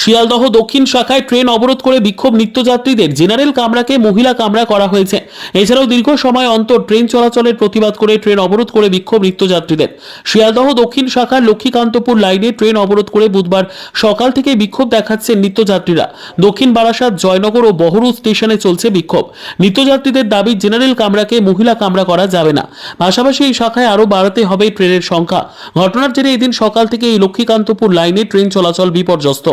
শিয়ালদহ দক্ষিণ শাখায় ট্রেন অবরোধ করে বিক্ষোভ নিত্যযাত্রীদের। জেনারেল কামরাকে মহিলা কামরা করা হয়েছে। এছাড়াও দীর্ঘ সময় অন্তর ট্রেন চলাচলের প্রতিবাদ করে ট্রেন অবরোধ করে বিক্ষোভ নিত্যযাত্রীদের। শিয়ালদহ দক্ষিণ শাখার লক্ষ্মীকান্তপুর লাইনে ট্রেন অবরোধ করে বুধবার সকাল থেকে বিক্ষোভ দেখাচ্ছেন নিত্যযাত্রীরা। দক্ষিণ বারাসাত, জয়নগর ও বহরু স্টেশনে চলছে বিক্ষোভ। নিত্যযাত্রীদের দাবি জেনারেল কামরাকে মহিলা কামরা করা যাবে না। পাশাপাশি এই শাখায় আরও বাড়াতে হবে ট্রেনের সংখ্যা। ঘটনার জেরে এদিন সকাল থেকে এই লক্ষ্মীকান্তপুর লাইনে ট্রেন চলাচল বিপর্যস্ত।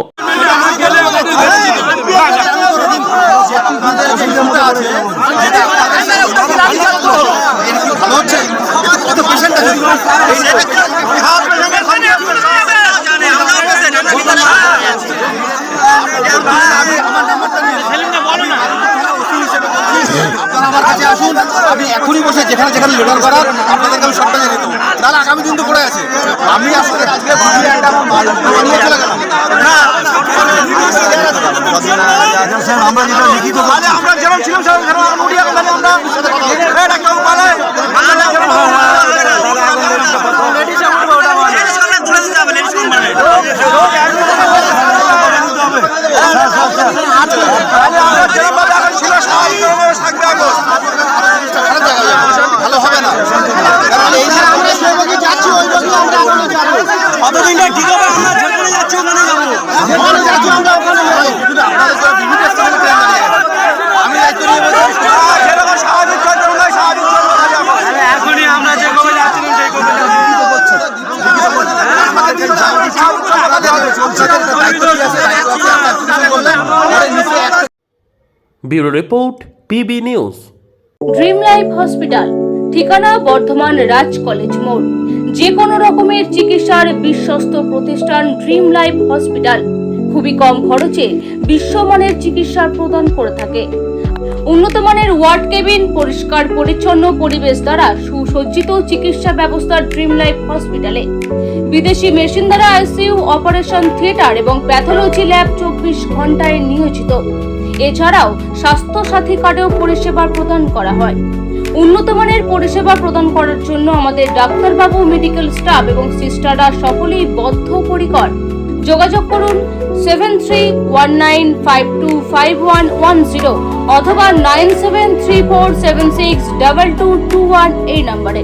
আমার কাছে আসুন, আমি এখনই বসে যেখানে যেখানে লেটার করার আপনাদেরকে আমি সবটা জানিয়ে দেবো। তাহলে আগামী দিন তো পড়ে আছে। আমি আসলে আজকে আমরা লিখিত আমরা যেমন ছিলাম ভালো হবে না। Bureau report, PB news. Dream life hospital, ঠিকানা বর্ধমান রাজ কলেজ মোড়। যে কোনো রকমের চিকিৎসার বিশ্বস্ত প্রতিষ্ঠান ড্রিম লাইফ হসপিটাল খুবই কম খরচে বিশ্বমানের চিকিৎসা প্রদান করে থাকে। উন্নত মানের ওয়ার্ড কেবিন, পরিষ্কার পরিচ্ছন্ন পরিবেশ দ্বারা সুসজ্জিত চিকিৎসা ব্যবস্থা ড্রিম লাইফ হসপিটালে। বিদেশি মেশিন দ্বারা আইসিইউ, অপারেশন থিয়েটার এবং প্যাথোলজি ল্যাব 24 ঘন্টায় নিয়োজিত। এছাড়াও স্বাস্থ্য সাথী কার্ডেও পরিষেবা প্রদান করা হয়। উন্নত মানের পরিষেবা প্রদান করার জন্য আমাদের ডাক্তারবাবু, মেডিকেল স্টাফ এবং সিস্টাররা সকলেই বদ্ধপরিকর। যোগাযোগ করুন 7319525110 অথবা 9734762221 এই নম্বরে।